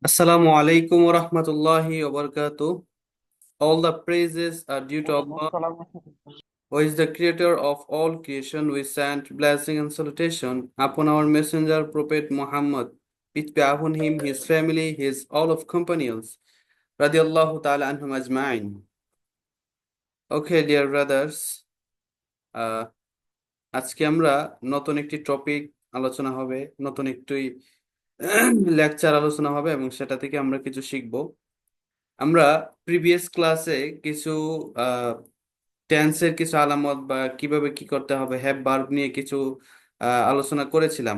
Assalamu alaikum wa rahmatullahi wa barakatuh. All the praises are due to ওয়ালাইকুম Allah, আসসালাম। who is the creator of all creation. We send blessing and salutation upon our messenger, Prophet Muhammad. Peace be upon him, his family, his all of companions. Radiallahu ta'ala anhum ajma'in. Okay, dear brothers, uh, আজকে আমরা নতুন একটি topic আলোচনা হবে, নতুন একটি lecture আলোচনা হবে এবং সেটা থেকে আমরা কিছু শিখবো। আমরা প্রিভিয়াস ক্লাসে কিছু টেন্সের কিছু আলামত বা কিভাবে কি করতে হবে হ্যাভ ভার্ব নিয়ে কিছু আলোচনা করেছিলাম।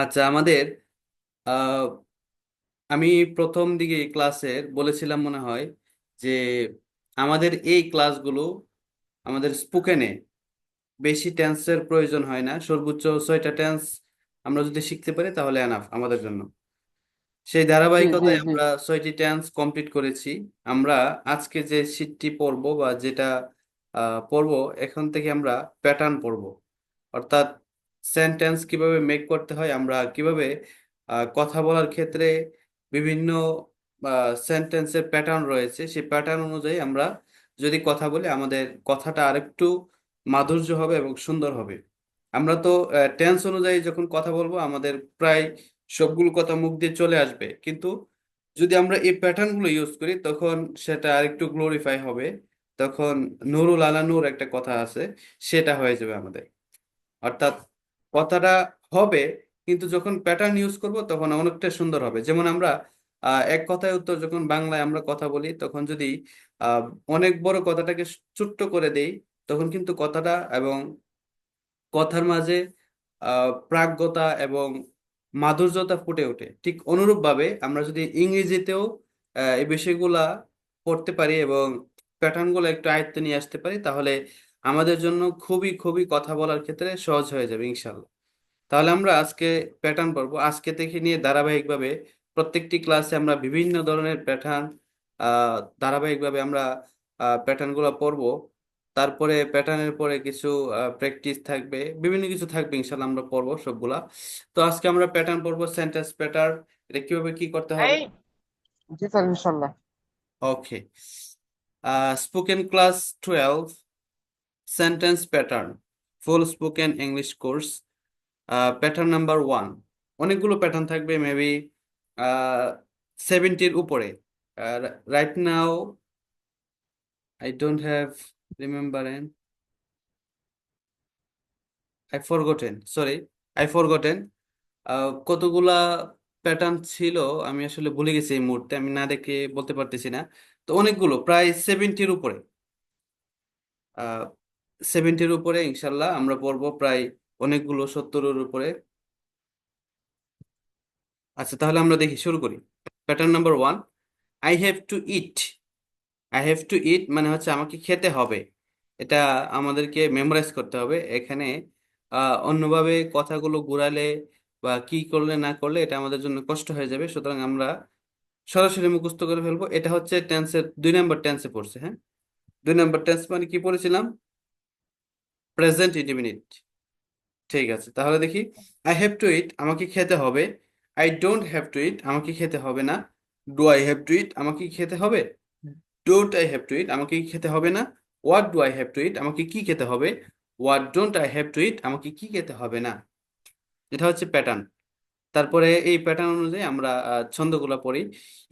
আচ্ছা, আমাদের আহ, আমি প্রথম দিকে ক্লাসের বলেছিলাম মনে হয় যে আমাদের এই ক্লাসগুলো আমাদের স্পোকেনে বেশি টেন্সের প্রয়োজন হয় না, সর্বোচ্চ 6টা টেন্স আমরা যদি শিখতে পারি তাহলে এনাফ আমাদের জন্য। সেই জি জি ধারাবাহিকতায় জি। আমরা 6টি টেন্স কমপ্লিট করেছি। আমরা আজকে যে শীটটি পড়বো বা যেটা পড়বো, এখান থেকে আমরা প্যাটার্ন পড়বো, অর্থাৎ সেন্টেন্স কিভাবে মেক করতে হয়, আমরা কিভাবে কথা বলার ক্ষেত্রে বিভিন্ন সেন্টেন্সের প্যাটার্ন রয়েছে, সেই প্যাটার্ন অনুযায়ী আমরা যদি কথা বলি আমাদের কথাটা আরেকটু মাধুর্য হবে এবং সুন্দর হবে। আমরা তো টেন্স অনুযায়ী যখন কথা বলবো আমাদের প্রায় সবগুলো কথা মুখ দিয়ে চলে আসবে, কিন্তু যদি আমরা এই প্যাটার্ন গুলো ইউজ করি তখন সেটা আরেকটু গ্লোরিফাই হবে। তখন নুরুল আলা নূর একটা কথা আছে, সেটা হয়ে যাবে আমাদের। অর্থাৎ কথাটা হবে, কিন্তু যখন প্যাটার্ন ইউজ করব তখন অনেকটা সুন্দর হবে। যেমন আমরা এক কথায় উত্তর যখন বাংলায় আমরা কথা বলি তখন যদি আহ, অনেক বড় কথাটাকে ছোট্ট করে দেই তখন কিন্তু কথাটা এবং কথার মাঝে প্রাজ্ঞতা এবং মাধুর্যতা ফুটে ওঠে। ঠিক অনুরূপভাবে আমরা যদি ইংরেজিতেও এই বিষয়গুলা পড়তে পারি এবং প্যাটার্নগুলো একটু আয়ত্তে নিয়ে আসতে পারি তাহলে আমাদের জন্য খুবই খুবই কথা বলার ক্ষেত্রে সহজ হয়ে যাবে ইনশাল্লাহ। তাহলে আমরা আজকে প্যাটার্ন পড়বো। আজকে থেকে নিয়ে ধারাবাহিকভাবে প্রত্যেকটি ক্লাসে আমরা বিভিন্ন ধরনের প্যাটার্ন ধারাবাহিকভাবে আমরা প্যাটার্নগুলো পড়বো। তারপরে প্যাটার্নের পরে কিছু প্র্যাকটিস থাকবে, বিভিন্ন কিছু থাকবে, ইনশাল্লাহ আমরা পড়বো সবগুলা। তো আজকে আমরা প্যাটার্ন পড়বো, সেন্টেন্স প্যাটার্ন, এটা কিভাবে কি করতে হবে। এই জি স্যার, ইনশাল্লাহ। Okay, spoken class 12 sentence pattern full spoken English course, pattern number 1। অনেকগুলো প্যাটার্ন থাকবে, মেবি 70-র উপরে। Right now I don't have remembered, I forgotten, sorry, I forgotten কতগুলা প্যাটার্ন ছিল আমি আসলে ভুলে গেছি, এই মুহূর্তে আমি না দেখে বলতে পারতেছি না। তো অনেকগুলো, প্রায় 70-র উপরে, 70-র উপরে ইনশাল্লাহ আমরা পড়বো, প্রায় অনেকগুলো 70-এর উপরে। আচ্ছা, তাহলে আমরা দেখি, শুরু করি। Pattern number 1, I have to eat. I have to eat মানে হচ্ছে আমাকে খেতে হবে। এটা আমাদেরকে মেমোরাইজ করতে হবে। এখানে অন্যভাবে কথাগুলো ঘুরালে বা কি করলে না করলে এটা আমাদের জন্য কষ্ট হয়ে যাবে, সুতরাং আমরা সরাসরি মুখস্থ করে ফেলবো। এটা হচ্ছে টেন্সের 2 নম্বর টেন্সে পড়ছে, হ্যাঁ। 2 নম্বর টেন্স মানে কি পড়েছিলাম? Present indefinite. ঠিক আছে, তাহলে দেখি। আই হ্যাভ টু ইট আমাকে খেতে হবে। I don't have to eat আমাকে খেতে হবে না। Do I have to eat আমাকে কি খেতে হবে? Don't I have to eat আমাকে কি খেতে হবে না। What do I have to eat আমাকে কি খেতে হবে। What don't I have to eat আমাকে কি খেতে হবে না। এটা হচ্ছে প্যাটার্ন। তারপরে এই প্যাটার্ন অনুযায়ী আমরা ছন্দগুলো পড়ি।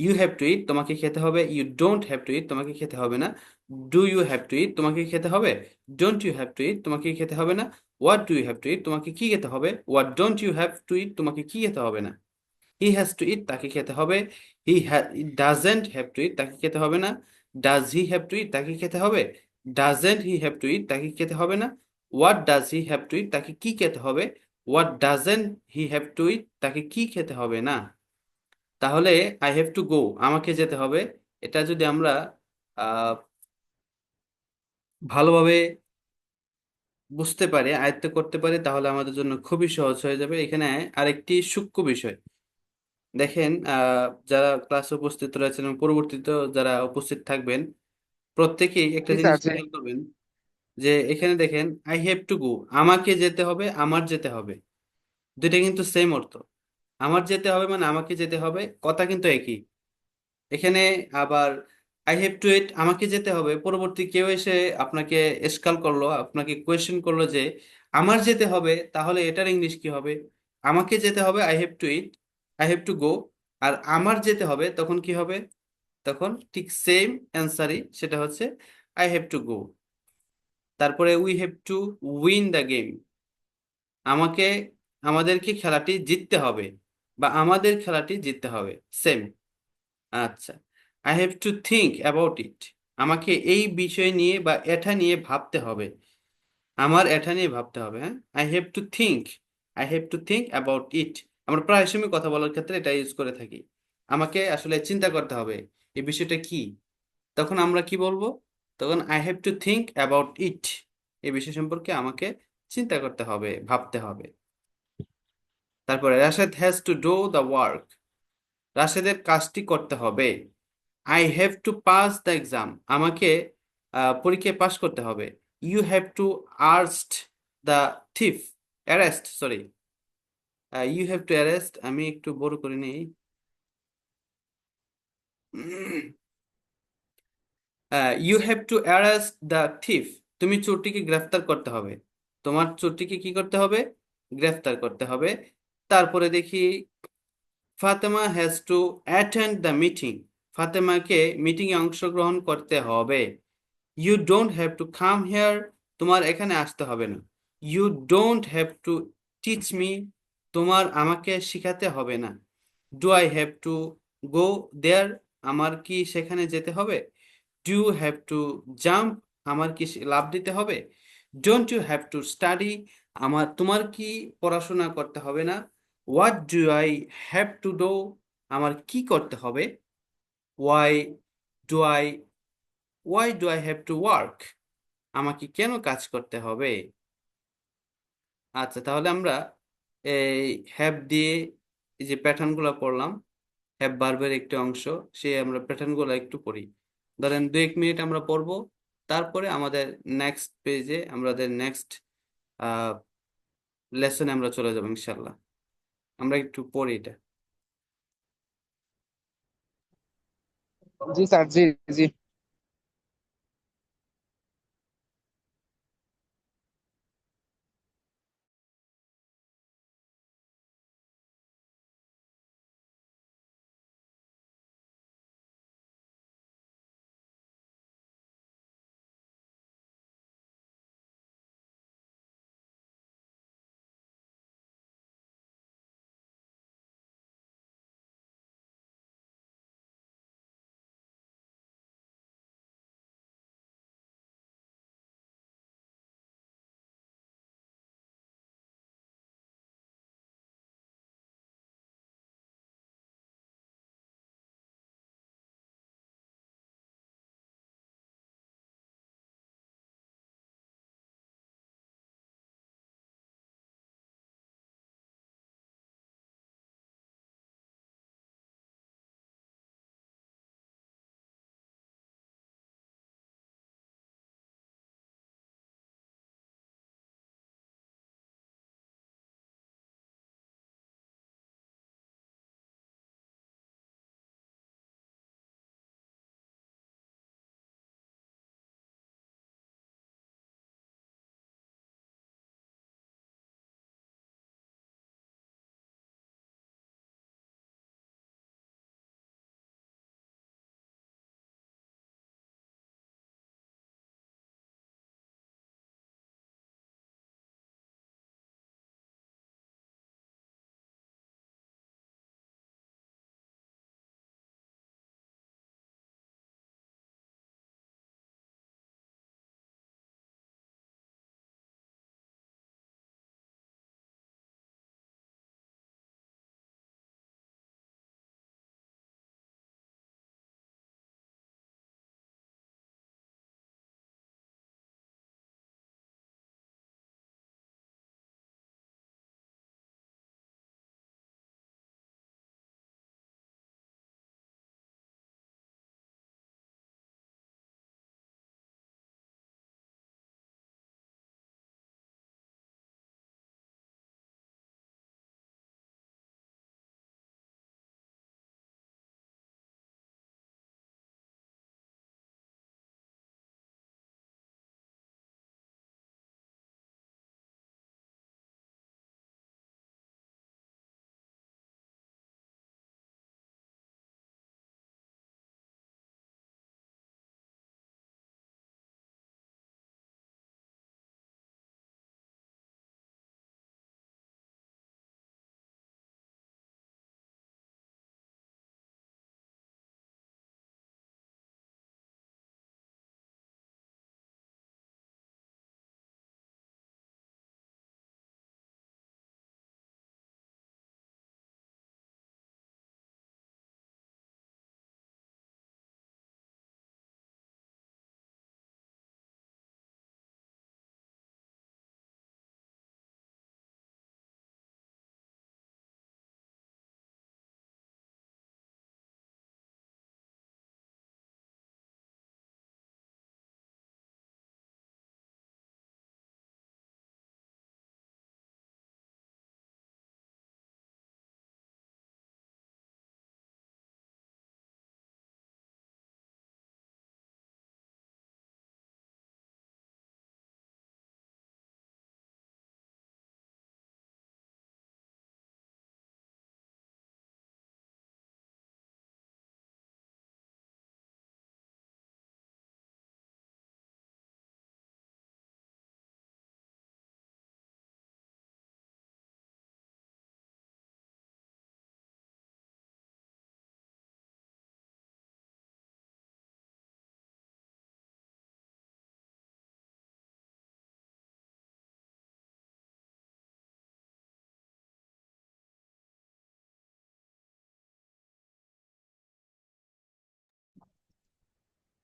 ইউ হ্যাভ টু ইট তোমাকে খেতে হবে। You don't have to eat তোমাকে খেতে হবে না। Do you have to eat তোমাকে খেতে হবে। Don't you have to eat তোমাকে খেতে হবে না। What do you have to eat তোমাকে কি খেতে হবে। What don't you have to eat তোমাকে কি খেতে হবে না। হি হ্যাজ টু ইট তাকে খেতে হবে। He doesn't have to eat তাকে খেতে হবে না। Does he have to eat তাকে খেতে হবে। Doesn't he have to eat তাকে খেতে হবে না। What does he have to eat তাকে কি খেতে হবে। What doesn't he have to eat তাকে কি খেতে হবে না। তাহলে আই হ্যাভ টু গো আমাকে যেতে হবে, এটা যদি আমরা আহ ভালোভাবে বুঝতে পারি, আয়ত্ত করতে পারি, তাহলে আমাদের জন্য খুবই সহজ হয়ে যাবে। এখানে আরেকটি সূক্ষ্ম বিষয় দেখেন, যারা ক্লাসে উপস্থিত রয়েছেন এবং পরবর্তীতে যারা উপস্থিত থাকবেন প্রত্যেকেই একটা জি জিনিস স্যার, জি। খেয়াল করবেন যে এখানে দেখেন আই হ্যাভ টু গো আমাকে যেতে হবে, আমার যেতে হবে, দুইটা কিন্তু সেম অর্থ। আমার যেতে হবে মানে আমাকে যেতে হবে, কথা কিন্তু একই। এখানে আবার আই হ্যাভ টু ইট, আমাকে যেতে হবে, পরবর্তী কেউ এসে আপনাকে এসকাল করলো, আপনাকে কোয়েশ্চেন করলো যে আমার যেতে হবে, তাহলে এটার ইংলিশ কি হবে? আমাকে যেতে হবে I have to eat, I have to go. আর আমার যেতে হবে তখন কি হবে? তখন ঠিক সেম অ্যান্সারই, সেটা হচ্ছে আই হ্যাভ টু গো। তারপরে we have to win the game, আমাকে, আমাদেরকে খেলাটি জিততে হবে, বা আমাদের খেলাটি জিততে হবে, সেম। আচ্ছা, I have to think about it, আমাকে এই বিষয় নিয়ে বা এটা নিয়ে ভাবতে হবে, আমার এটা নিয়ে ভাবতে হবে। হ্যাঁ, I have to think, I have to think about ইট, আমরা প্রায় সময় কথা বলার ক্ষেত্রে এটা ইউজ করে থাকি। আমাকে আসলে চিন্তা করতে হবে এই বিষয়টা কি, তখন আমরা কি বলবো? তখন I have to think about ইট, এই বিষয় সম্পর্কে আমাকে চিন্তা করতে হবে, ভাবতে হবে। তারপরে Rashed has to do the work, রাশেদের কাজটি করতে হবে। I have to pass the exam, আমাকে পরীক্ষায় পাশ করতে হবে। You have to arrest the thief, arrest, sorry, you have to arrest, আমি একটু বড় করে নিই। You have to arrest the thief, তুমি চোরটিকে গ্রেফতার করতে হবে, তোমার চোরটিকে কি করতে হবে? গ্রেফতার করতে হবে। তারপরে দেখি Fatema has to attend the meeting, ফাতেমাকে মিটিংয়ে অংশগ্রহণ করতে হবে। You don't have to come here, তোমার এখানে আসতে হবে না। You don't have to teach me, তোমার আমাকে শিখাতে হবে না। Do I have to go there, আমার কি সেখানে যেতে হবে? Do you have to jump, আমার কি লাফ দিতে হবে? Don't you have to study, তোমার কি পড়াশোনা করতে হবে না? What do I have to do, আমার কি করতে হবে? Why do I why do I have to work, আমাকে কেন কাজ করতে হবে? আচ্ছা, তাহলে আমরা এই হ্যাভ দিয়ে এই যে প্যাটার্ন গুলো পড়লাম, হ্যাভ ভার্বের একটি অংশ, সে আমরা প্যাটার্ন গুলো একটু পড়ি। ধরেন 2-1 মিনিট আমরা পড়বো, তারপরে আমাদের নেক্সট পেজে, আমাদের নেক্সট লেসনে আমরা চলে যাবো ইনশাল্লাহ। আমরা একটু পড়ি এটা। জি স্যার, জি। জি।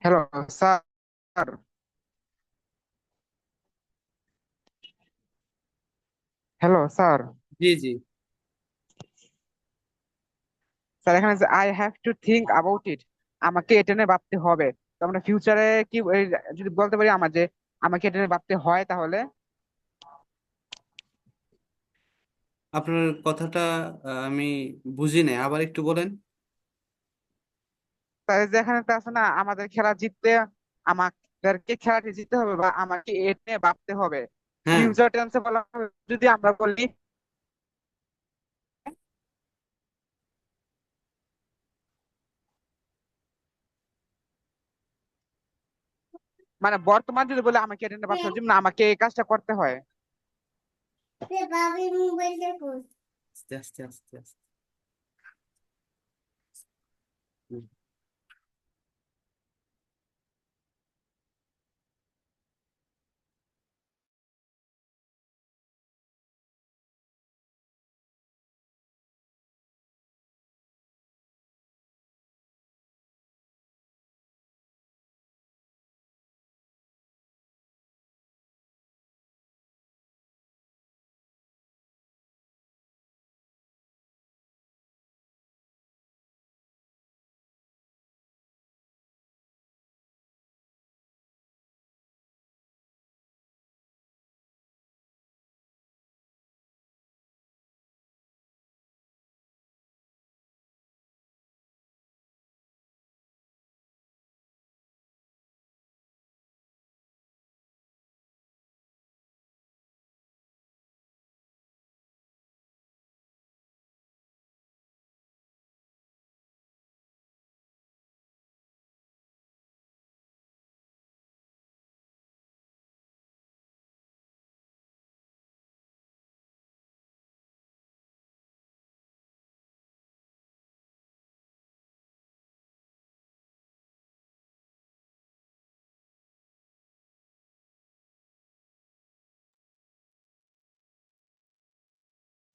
Hello sir. Hello sir. জি জি। স্যার এখানে যে I have to think about it, আমাকে এটা নিয়ে ভাবতে হবে। তো আমরা ফিউচারে কি যদি বলতে পারি আমার যে আমাকে এটা নিয়ে ভাবতে হয় তাহলে। আপনার কথাটা আমি বুঝি নাই, আবার একটু বলেন। স্যার এই যে এখানে তো আছে না, আমাদের খেলা জিততে আমাদেরকে খেলাটি জিততে হবে বা আমাকে এটা নিয়ে ভাবতে হবে। হ্যাঁ। ফিউচার টেন্সে বলা হবে, যদি আমরা বলি মানে বর্তমান যদি বলে আমাকে এটা নিয়ে ভাবতে হবে, যেমন আমাকে এই কাজটা করতে হয়। আস্তে আস্তে আস্তে আস্তে।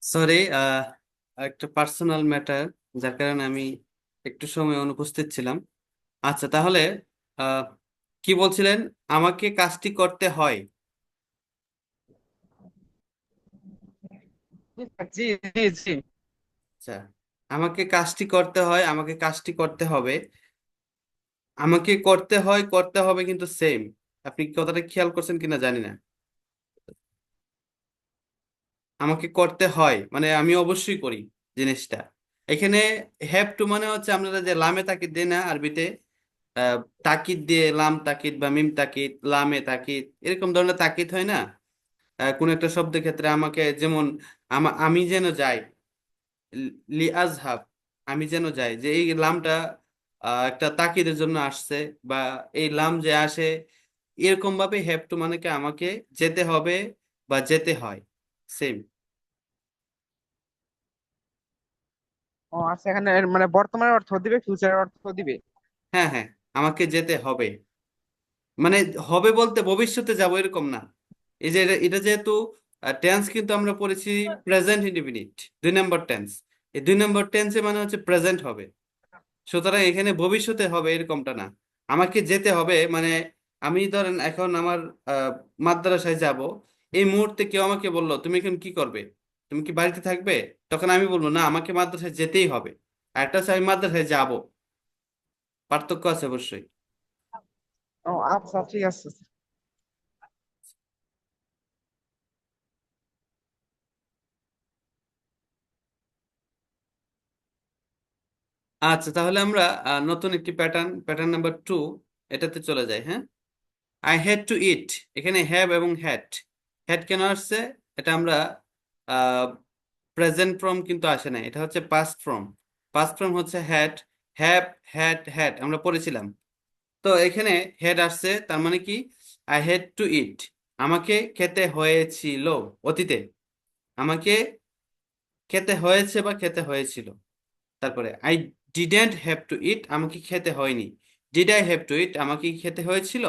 সরি, একটা পার্সোনাল ম্যাটার, যার কারণে আমি একটু সময় অনুপস্থিত ছিলাম। আচ্ছা, তাহলে আহ, কি বলছিলেন? আমাকে কাজটি করতে হয়। জি জি জি। আচ্ছা, আমাকে কাজটি করতে হয়, আমাকে কাজটি করতে হবে। আমাকে করতে হয়, করতে হবে কিন্তু সেম। আপনি কি কথাটা খেয়াল করছেন কিনা জানি না। আমাকে করতে হয় মানে আমি অবশ্যই করি জিনিসটা। এখানে হ্যাভ টু মানে হচ্ছে আমরা যে লামে তাকিদ দিই না আরবিতে, আহ, তাকিদ দিয়ে লাম তাকিদ বা মিম তাকিদ, লামে তাকিদ, এরকম ধরনের তাকিদ হয় না। কোন একটা শব্দের ক্ষেত্রে আমাকে, যেমন আমি যেন যাই, লি আজহাব, আমি যেন যাই, যে এই লামটা একটা তাকিদের জন্য আসছে, বা এই লাম যে আসে, এরকম ভাবে হ্যাভ টু মানে কি আমাকে যেতে হবে বা যেতে হয়, সেম। ও আচ্ছা, এখানে এর মানে বর্তমানের অর্থ দিবে, ফিউচারের অর্থ দিবে। হ্যাঁ হ্যাঁ, আমাকে যেতে হবে মানে হবে বলতে ভবিষ্যতে যাব এরকম না। এই যে এটা যেহেতু টেন্স, কিন্তু আমরা পড়েছি প্রেজেন্ট ইনডিফিনিট, 2 নম্বর টেন্স। এই 2 নম্বর টেন্সে মানে হচ্ছে প্রেজেন্ট হবে। সুতরাং এখানে ভবিষ্যতে হবে এরকমটা না। আমাকে যেতে হবে মানে, আমি ধরেন এখন আমার আহ, মাদ্রাসায় যাব, এই মুহূর্তে কেউ আমাকে বললো তুমি এখন কি করবে, তুমি কি বাড়িতে থাকবে, তখন আমি বলবো না, আমাকে মাদ্রাসায় যেতেই হবে। আর একটা হচ্ছে আমি মাদ্রাসায় যাব, পার্থক্য আছে অবশ্যই। ও আচ্ছা, ঠিক আছে। আচ্ছা, তাহলে আমরা নতুন একটি প্যাটার্ন, প্যাটার্ন নাম্বার 2, এটাতে চলে যাই। হ্যাঁ, আই হ্যাড টু ইট, এখানে হ্যাভ এবং হ্যাড। হ্যাড কেন আসছে? এটা আমরা প্রেজেন্ট ফর্ম কিন্তু আসে না, এটা হচ্ছে পাস্ট ফর্ম। পাস্ট ফর্ম হচ্ছে হ্যাড, হ্যাভ, হ্যাড, হ্যাড আমরা পড়েছিলাম। তো এখানে হেড আসছে, তার মানে কি? আই হ্যাড টু ইট, আমাকে খেতে হয়েছিল অতীতে, আমাকে খেতে হয়েছে বা খেতে হয়েছিল। তারপরে I didn't have to eat, আমাকে খেতে হয়নি। Did I have to eat, আমাকে কি খেতে হয়েছিল?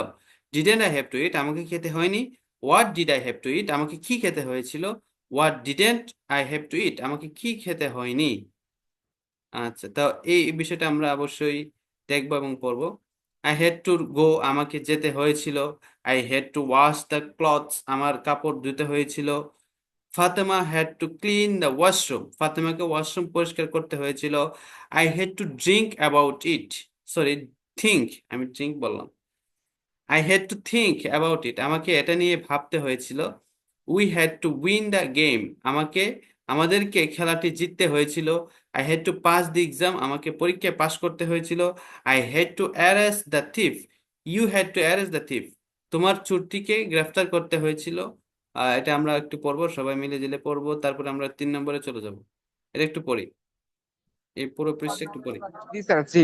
Didn't I have to eat, আমাকে খেতে হয়নি। What did I have to eat, আমাকে কি খেতে হয়েছিল? What didn't I have to eat, আমাকে কি খেতে হয়নি। আচ্ছা, তো এই বিষয়টা আমরা অবশ্যই দেখবো এবং পড়বো। আই হ্যাড টু গো, আমাকে যেতে হয়েছিল। I had to wash the clothes, আমার কাপড় ধুতে হয়েছিল। Fatema had to clean the washroom, ফাতেমাকে ওয়াশরুম পরিষ্কার করতে হয়েছিল। I had to drink about it, sorry think, আমি ড্রিঙ্ক বললাম। I had to think about it, আমাকে এটা নিয়ে ভাবতে হয়েছিল। We had to win the game, আমাদেরকে খেলাটি জিততে হয়েছিল। I had to pass the exam, আমাকে পরীক্ষায় পাশ করতে হয়েছিল। I had to arrest the thief, you had to arrest the thief, তোমার চোরটিকে গ্রেফতার করতে হয়েছিল। এটা আমরা একটু পড়বো, সবাই মিলে জিলে পড়বো, তারপরে আমরা 3 নম্বরে চলে যাব। এটা একটু পড়ি, এই পুরো পৃষ্ঠা একটু পড়ি। জি স্যার, জি।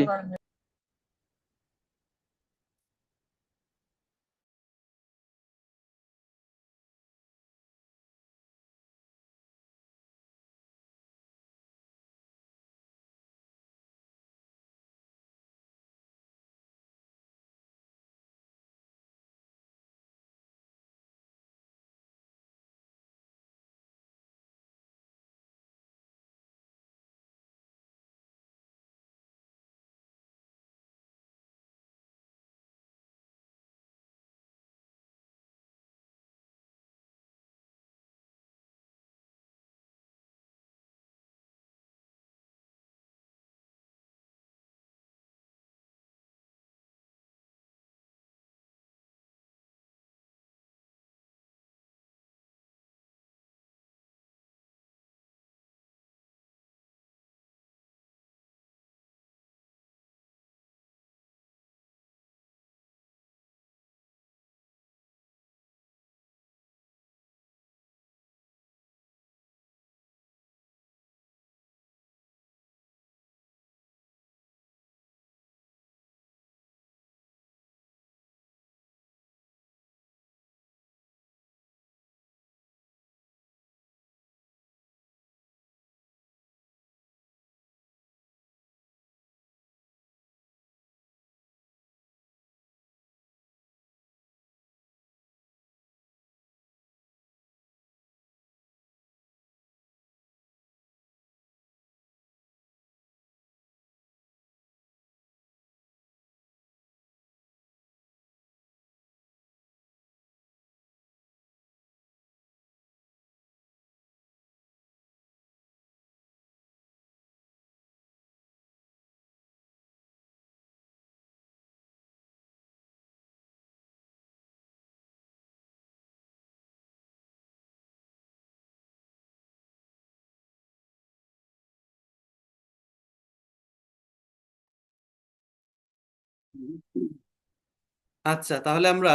আচ্ছা, তাহলে আমরা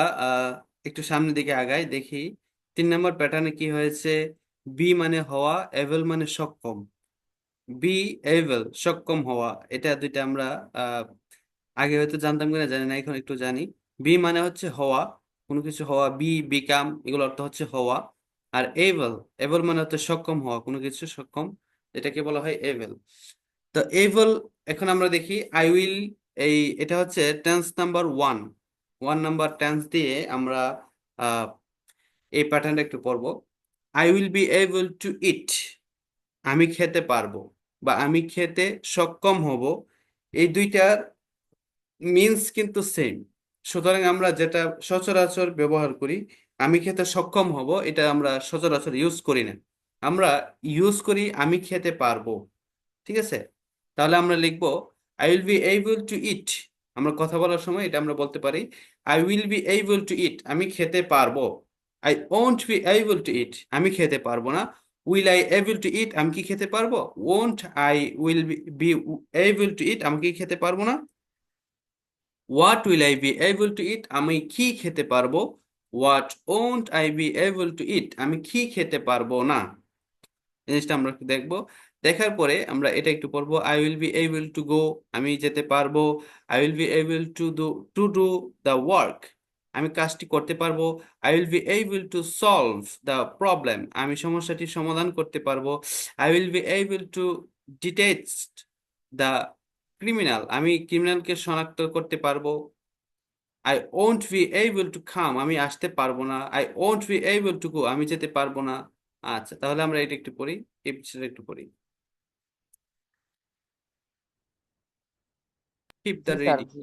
একটু সামনের দিকে আগাই, দেখি 3 নম্বর প্যাটার্নে কি হয়েছে। বি মানে হওয়া, এভেল মানে সক্ষম। বি এভেল, সক্ষম হওয়া, এটা দুইটা আমরা আহ, আগে হয়তো জানতাম কিনা জানি না, এখন একটু জানি। বি মানে হচ্ছে হওয়া, কোনো কিছু হওয়া, বি বিকাম, এগুলো অর্থ হচ্ছে হওয়া। আর এভেল, এভেল মানে হচ্ছে সক্ষম হওয়া, কোনো কিছু সক্ষম, এটাকে বলা হয় এভেল। তো এভেল, এখন আমরা দেখি আই উইল, এই এটা হচ্ছে টেন্স নাম্বার 1, 1 নাম্বার টেন্স দিয়ে আমরা আহ, এই প্যাটার্নটা একটু পড়বো। I will be able to eat, আমি খেতে পারবো বা আমি খেতে সক্ষম হব, এই দুইটার মিন্স কিন্তু সেম। সুতরাং আমরা যেটা সচরাচর ব্যবহার করি, আমি খেতে সক্ষম হব, এটা আমরা সচরাচর ইউজ করি না। আমরা ইউজ করি আমি খেতে পারবো। ঠিক আছে, তাহলে আমরা লিখবো I will be able to eat. আমরা কথা বলার সময় এটা আমরা বলতে পারি, I will be able to eat, আমি খেতে পারবো। I won't be able to eat, আমি খেতে পারবো না। Will I able to eat, আমি কি খেতে পারবো। Won't I will be able to eat, আমি কি খেতে পারবো না। What will I be able to eat, আমি কি খেতে পারবো। What won't I be able to eat, আমি কি খেতে পারবো না। জিনিসটা আমরা একটু দেখবো। দেখার পরে আমরা এটা একটু পড়বো, I will be able to go, আমি যেতে পারবো। I will be able to do the work, আমি কাজটি করতে পারবো। I will be able to solve the problem, আমি সমস্যাটি সমাধান করতে পারবো। I will be able to detect the criminal, আমি ক্রিমিনালকে শনাক্ত করতে পারবো। I won't be able to come, আমি আসতে পারবো না। I won't be able to go, আমি যেতে পারবো না। আচ্ছা, তাহলে আমরা এটা একটু পড়ি, এই পিকচারটা একটু পড়ি। কিপ দ্য জি স্যার, রেডি, জি।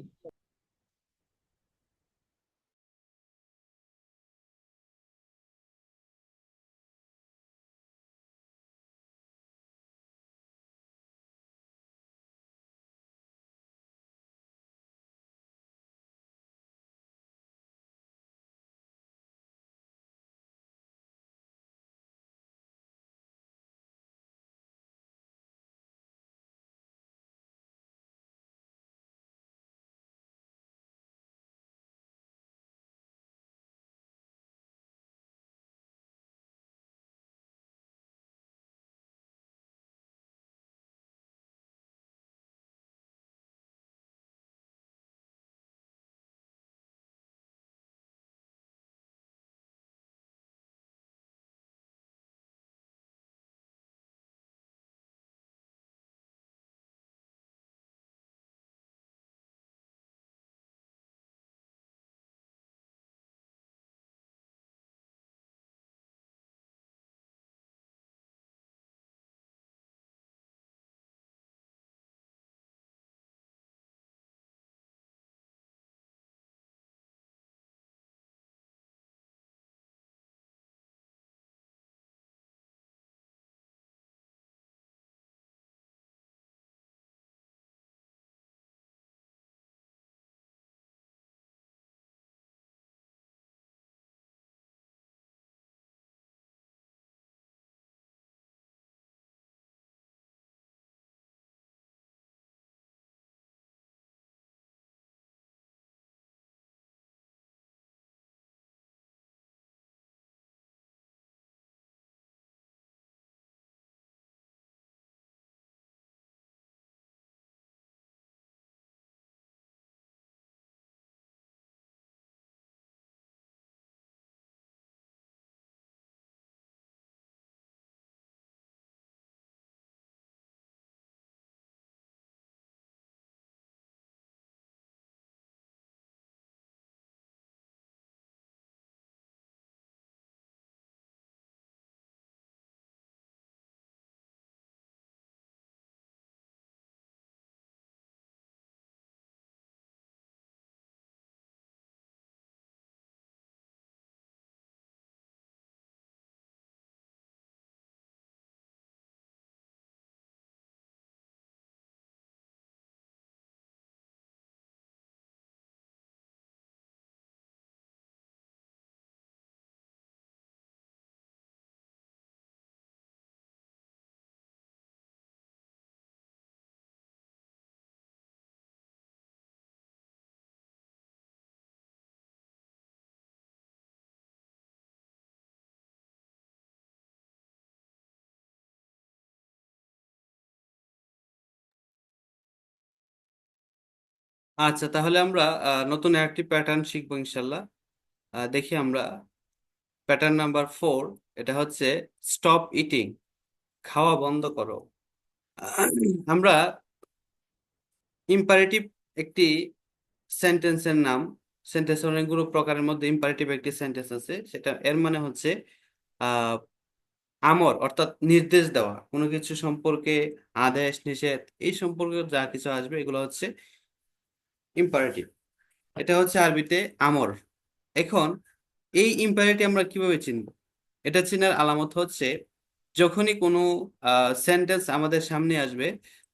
আচ্ছা, তাহলে আমরা নতুন একটি প্যাটার্ন শিখবো ইনশাল্লাহ। দেখি আমরা প্যাটার্ন নাম্বার 4, এটা হচ্ছে স্টপ ইটিং, খাওয়া বন্ধ করো। আমরা ইম্পারেটিভ একটি সেন্টেন্সের নাম, সেন্টেন্স অনেকগুলো প্রকারের মধ্যে ইম্পারেটিভ একটি সেন্টেন্স আছে, সেটা এর মানে হচ্ছে আহ আমর, অর্থাৎ নির্দেশ দেওয়া কোনো কিছু সম্পর্কে, আদেশ নিষেধ এই সম্পর্কে যা কিছু আসবে এগুলো হচ্ছে ইম্পারেটিভ। এটা হচ্ছে আরবিতে আমর। এখন এই ইম্পারেটিভ আমরা কিভাবে চিনব? এটা চেনার আলামত হচ্ছে যখনই কোনো সেন্টেন্স আমাদের সামনে আসবে,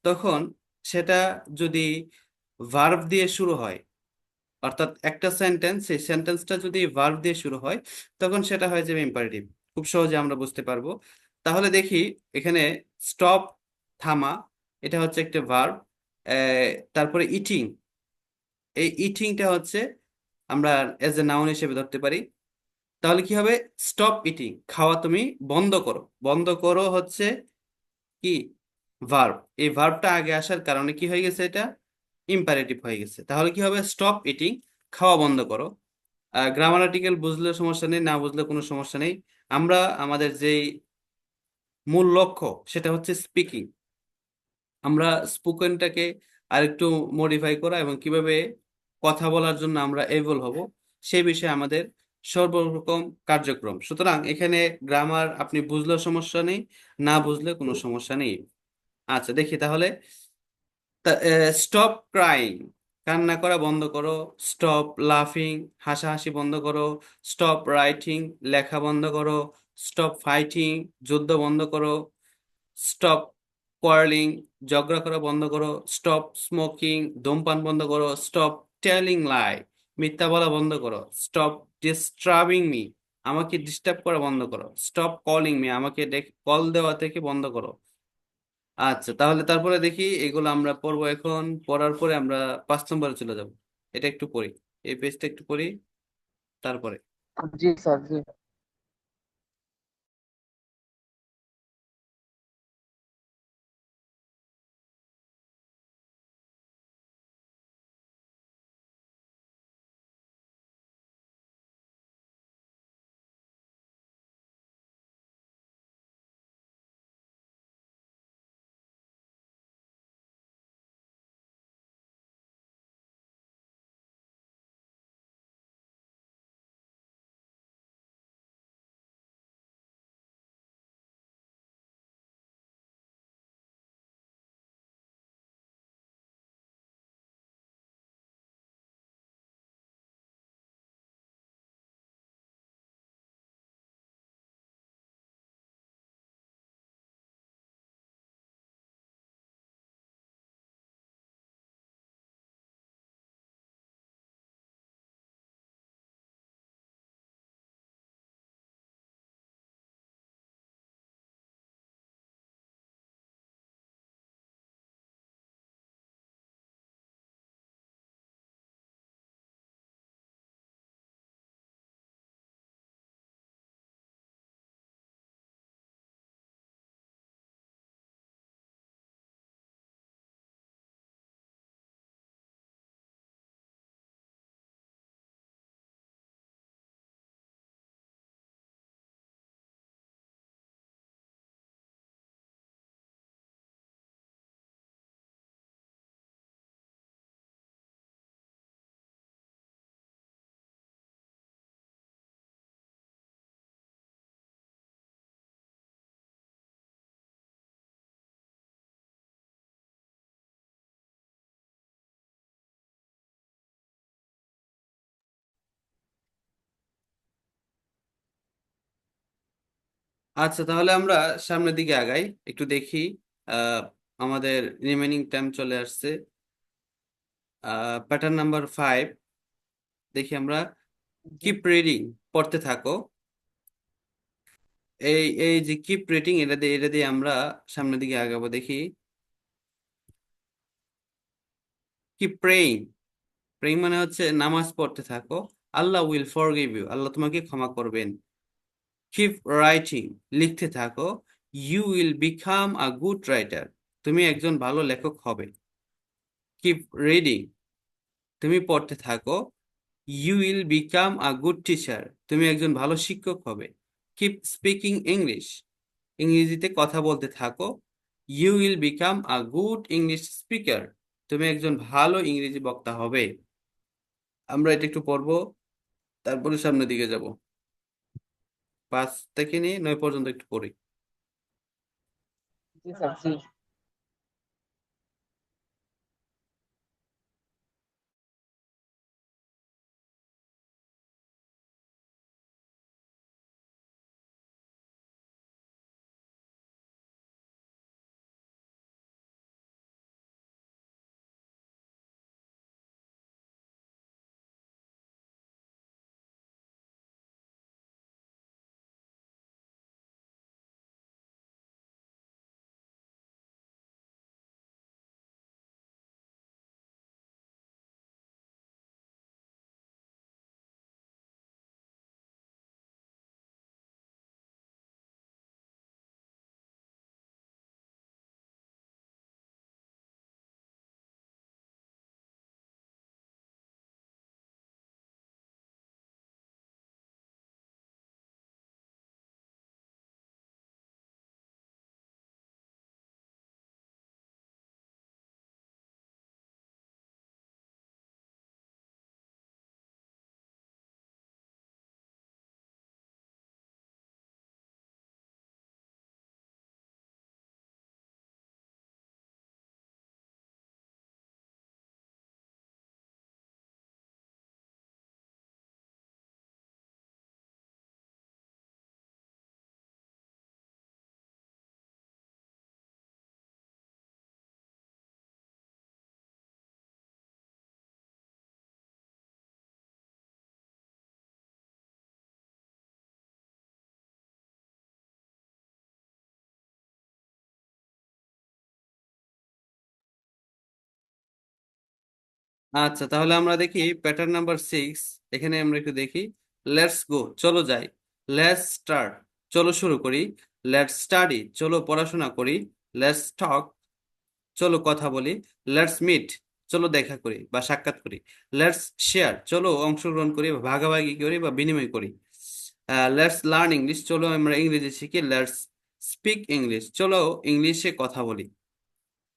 তখন সেটা যদি ভার্ব দিয়ে শুরু হয়, অর্থাৎ একটা সেন্টেন্স, সেই সেন্টেন্সটা যদি ভার্ব দিয়ে শুরু হয়, তখন সেটা হয়ে যাবে ইম্পারেটিভ। খুব সহজে আমরা বুঝতে পারবো। তাহলে দেখি এখানে স্টপ, থামা, এটা হচ্ছে একটা ভার্ব। তারপরে ইটিং, এই ইটিংটা হচ্ছে আমরা এজ এ নাউন হিসেবে ধরতে পারি। তাহলে কি হবে? স্টপ ইটিং, খাওয়া তুমি বন্ধ করো। বন্ধ করো হচ্ছে কি? ভার্ব। এই ভার্বটা আগে আসার কারণে কি হয়ে গেছে? এটা ইম্পারেটিভ হয়ে গেছে। তাহলে কি হবে? স্টপ ইটিং, খাওয়া বন্ধ করো। গ্রামাটিক্যাল বুঝলে সমস্যা নেই, না বুঝলে কোনো সমস্যা নেই। আমরা আমাদের যেই মূল লক্ষ্য সেটা হচ্ছে স্পিকিং। আমরা স্পোকেনটাকে আরেকটু মডিফাই করা এবং কিভাবে কথা বলার জন্য আমরা এবল হব, সেই বিষয়ে আমাদের সর্বরকম কার্যক্রম। সুতরাং এখানে গ্রামার আপনি বুঝলেও সমস্যা নেই, না বুঝলে কোনো সমস্যা নেই। আচ্ছা, দেখি তাহলে। স্টপ ক্রাইং, কান্না করা বন্ধ করো। স্টপ লাফিং, হাসাহাসি বন্ধ করো। স্টপ রাইটিং, লেখা বন্ধ করো। স্টপ ফাইটিং, যুদ্ধ বন্ধ করো। স্টপ কোয়ারলিং, ঝগড়া করা বন্ধ করো। স্টপ স্মোকিং, ধূমপান বন্ধ করো। স্টপ টেলিং লাই, মিথ্যা বলা বন্ধ করো। স্টপ ডিস্টার্বিং মি, আমাকে ডিস্টার্ব করা বন্ধ করো। স্টপ কলিং মি, আমাকে কল দেওয়া থেকে বন্ধ করো। আচ্ছা, তাহলে তারপরে দেখি এগুলো আমরা পড়বো। এখন পড়ার পরে আমরা 5 নম্বরে চলে যাব। এটা একটু পড়ি, এই পেজটা একটু পড়ি তারপরে। জি স্যার, জি। আচ্ছা, তাহলে আমরা সামনের দিকে আগাই, একটু দেখি। আহ আমাদের রিমেনিং টাইম চলে আসছে। প্যাটার্ন নাম্বার 5, দেখি আমরা। জি। কিপ রিডিং, পড়তে থাকো। এই এই যে কিপ রিডিং, এটা দিয়ে আমরা সামনের দিকে আগাবো। দেখি কিপ প্রেইং। প্রেইং মানে হচ্ছে নামাজ পড়তে থাকো। Allah will forgive you, Allah তোমাকে ক্ষমা করবেন। কিপ রাইটিং, লিখতে থাকো। You will become a good writer, তুমি একজন ভালো লেখক হবে। কিপ রিডিং, তুমি পড়তে থাকো। You will become a good teacher, তুমি একজন ভালো শিক্ষক হবে। কিপ স্পিকিং ইংলিশ, ইংরেজিতে কথা বলতে থাকো। You will become a good English speaker, তুমি একজন ভালো ইংরেজি বক্তা হবে। আমরা এটা একটু পড়বো, তারপরে সামনের দিকে যাব। 5 থেকে নিয়ে 9 পর্যন্ত একটু পড়ি। জি স্যার, জি। আচ্ছা, তাহলে আমরা দেখি প্যাটার্ন নাম্বার 6। এখানে আমরা একটু দেখি। লেটস গো, চলো যাই। লেটস স্টার্ট, চলো শুরু করি। লেটস স্টাডি, চলো পড়াশোনা করি। লেটস টক, চলো কথা বলি। লেটস মিট, চলো দেখা করি বা সাক্ষাৎ করি। লেটস শেয়ার, চলো অংশগ্রহণ করি বা ভাগাভাগি করি বা বিনিময় করি। লেটস লার্ন ইংলিশ, চলো আমরা ইংরেজি শিখি। লেটস স্পিক ইংলিশ, চলো ইংলিশে কথা বলি।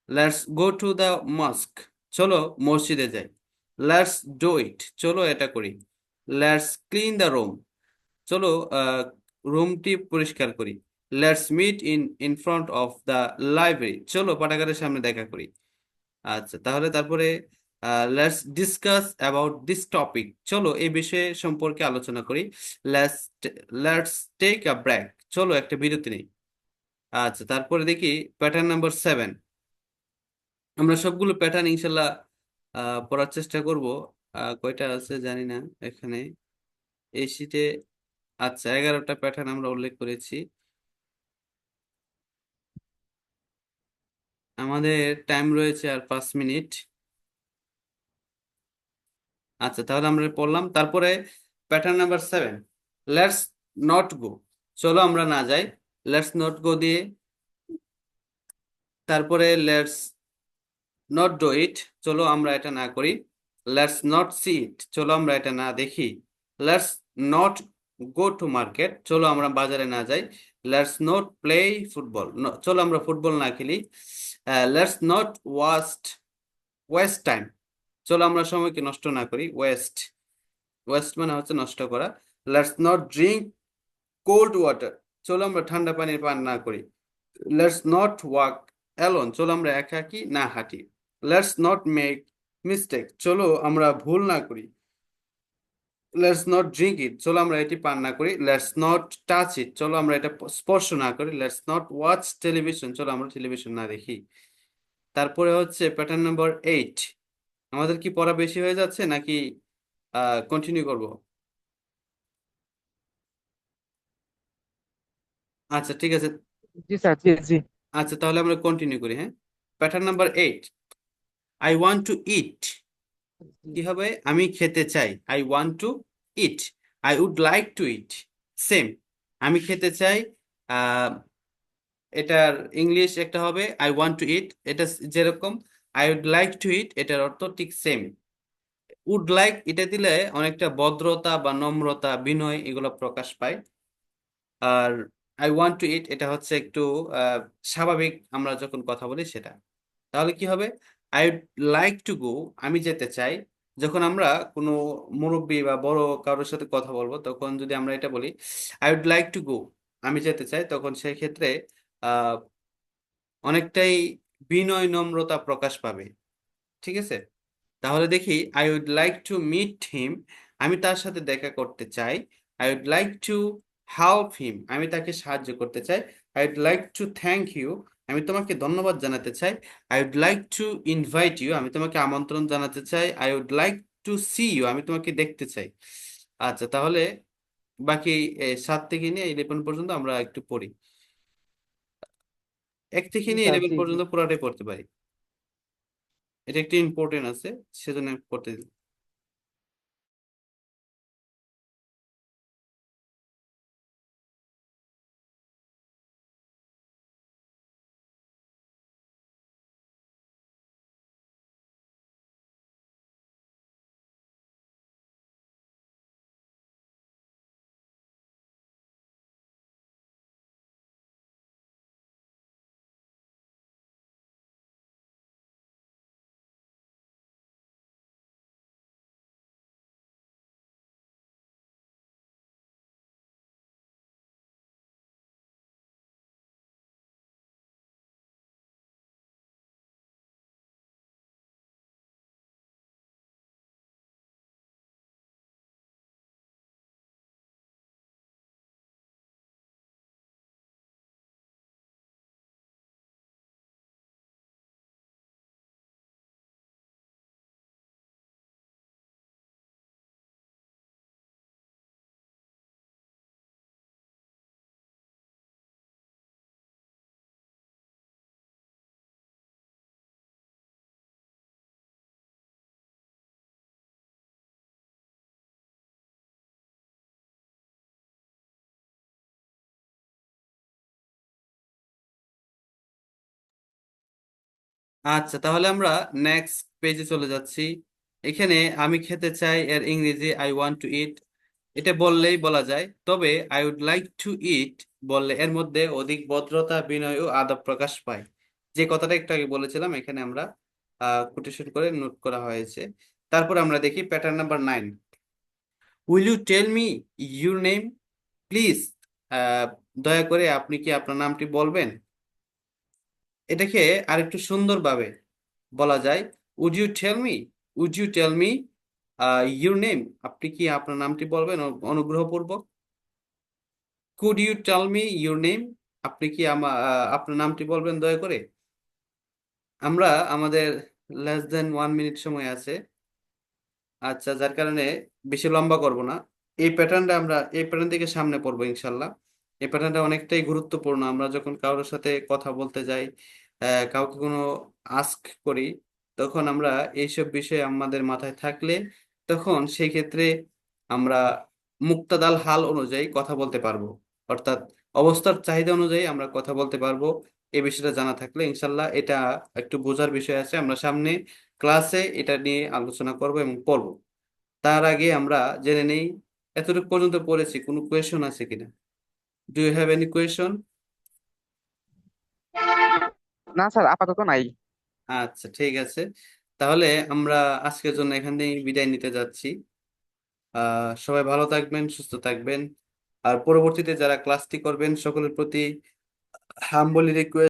Let's go to the mosque, চলো মসজিদে যাই। লেটস ডু ইট, চলো এটা করি। লেটস ক্লিন দ্য রুম, চলো রুমটি পরিষ্কার করি। Let's meet in front of the library, চলো পাঠাগারের সামনে দেখা করি। আচ্ছা, তাহলে তারপরে let's discuss about this topic, চলো এই বিষয়ে সম্পর্কে আলোচনা করি। Let's let's take a break, চলো একটা বিরতি নেই। আচ্ছা, তারপরে দেখি প্যাটার্ন নাম্বার 7। আমরা সবগুলো প্যাটার্ন ইনশাল্লাহ পড়ার চেষ্টা করব। কয়টা আছে জানি না এখানে এই শীটে। আচ্ছা, 11টা প্যাটার্ন আমরা উল্লেখ করেছি। আমাদের টাইম রয়েছে আর 5 মিনিট। আচ্ছা, তাহলে আমরা পড়লাম। তারপরে pattern number 7, let's not go, চলো আমরা না যাই। লেটস নট গো দিয়ে তারপরে লেটস নট ডু ইট, চলো আমরা এটা না করি। লেটস নট সি ইট, চলো আমরা এটা না দেখি। Let's not go to market, চলো আমরা বাজারে না যাই। লেটস নট প্লে ফুটবল, চলো আমরা ফুটবল না খেলি। Let's not waste waste time, চলো আমরা সময়কে নষ্ট না করি। ওয়েস্ট, ওয়েস্ট মানে হচ্ছে নষ্ট করা। Let's not drink cold water, চলো আমরা ঠান্ডা পানির পান না করি। লেটস নট ওয়াক অ্যালোন, চলো আমরা একাকী না হাঁটি। লেটস নট মেক মিস্টেক, চলো আমরা ভুল না করি। লেটস নট ড্রিঙ্ক ইট, চলো আমরা এটি পান না করি। লেটস নট টাচ ইট, চলো আমরা এটা স্পর্শ না করি। লেটস নট ওয়াচ টেলিভিশন, চলো আমরা টেলিভিশন না দেখি। তারপরে হচ্ছে প্যাটার্ন নাম্বার 8। আমাদের কি পড়া বেশি হয়ে যাচ্ছে নাকি কন্টিনিউ করব? আচ্ছা, ঠিক আছে। জি স্যার, জি, জি। আচ্ছা, তাহলে আমরা কন্টিনিউ করি, হ্যাঁ। Pattern number 8, I want to eat, কি হবে? আমি খেতে চাই। I want to eat, I would like to eat, same. আমি খেতে চাই, আহ, এটার ইংলিশ একটা হবে আই ওয়ান্ট টু ইট। এটা যেরকম আই উড লাইক টু ইট, এটার অর্থ ঠিক সেম। উড লাইক এটা দিলে অনেকটা ভদ্রতা বা নম্রতা বিনয় এগুলো প্রকাশ পায়। আর আই ওয়ান্ট টু ইট এটা হচ্ছে একটু আহ, স্বাভাবিক আমরা যখন কথা বলি সেটা। তাহলে কি হবে? I would like to go, আমি যেতে চাই। যখন আমরা কোনো মুরব্বি বা বড় কারোর সাথে কথা বলবো তখন যদি আমরা এটা বলি I would like to go, আমি যেতে চাই, তখন সেই ক্ষেত্রে আহ অনেকটাই বিনয় নম্রতা প্রকাশ পাবে। ঠিক আছে? তাহলে দেখি, I would like to meet him, আমি তার সাথে দেখা করতে চাই। I would like to help him, আমি তাকে সাহায্য করতে চাই। I would like to thank you, আমি তোমাকে ধন্যবাদ জানাতে চাই। I would like to invite you, আমি তোমাকে আমন্ত্রণ জানাতে চাই। I would like to see you, আমি তোমাকে দেখতে চাই। আচ্ছা, তাহলে বাকি 7 থেকে নিয়ে 11 পর্যন্ত আমরা একটু পড়ি। 1 থেকে জি নিয়ে স্যার, 11 জি জি। পর্যন্ত পুরাটাই পড়তে পারি, এটা একটু ইম্পর্টেন্ট আছে, সেজন্য আমি পড়তে দিই। আচ্ছা, তাহলে আমরা নেক্সট পেজে চলে যাচ্ছি। এখানে আমি খেতে চাই এর ইংরেজি আই ওয়ান্ট টু ইট, এটা বললেই বলা যায়। তবে আই উড লাইক টু ইট বললে এর মধ্যে অধিক ভদ্রতা বিনয় ও আদব প্রকাশ পায়। যে কথাটা একটু আগে বলেছিলাম এখানে আমরা কোটেশন করে নোট করা হয়েছে। তারপর আমরা দেখি pattern number 9, will you tell me your name please, দয়া করে আপনি কি আপনার নামটি বলবেন। এটাকে আরেকটু সুন্দরভাবে বলা যায়, would you tell me, would you tell me your name, আপনি কি আপনার নামটি বলবেন অনুগ্রহপূর্বক। Could you tell me your name, আপনি কি আপনার নামটি বলবেন দয়া করে। আমরা আমাদের লেস দেন 1 মিনিট সময় আছে। আচ্ছা, যার কারণে বেশি লম্বা করব না। এই প্যাটার্ন থেকে সামনে পড়বো ইনশাল্লাহ। এই প্যাটার্নটা অনেকটাই গুরুত্বপূর্ণ। আমরা যখন কারোর সাথে কথা বলতে যাই, কাউকে কোনো আস্ক করি, তখন আমরা এইসব বিষয় আমাদের মাথায় থাকলে তখন সেই ক্ষেত্রে আমরা মুক্তাদাল হাল অনুযায়ী কথা বলতে পারবো। অর্থাৎ অবস্থার চাহিদা অনুযায়ী আমরা কথা বলতে পারবো। এই বিষয়টা জানা থাকলে ইনশাল্লাহ এটা একটু বোঝার বিষয় আছে, আমরা সামনে ক্লাসে এটা নিয়ে আলোচনা করব এবং পড়বো। তার আগে আমরা জেনে নেই এতটুকু পর্যন্ত পড়েছি, কোনো কোয়েশন আছে কিনা। Do you have any question? না স্যার, আপাতত নাই। আচ্ছা, ঠিক আছে। তাহলে আমরা আজকের জন্য এখান থেকে বিদায় নিতে যাচ্ছি। সবাই ভালো থাকবেন, সুস্থ থাকবেন। আর পরবর্তীতে যারা ক্লাসটি করবেন সকলের প্রতি হাম্বলি রিকোয়েস্ট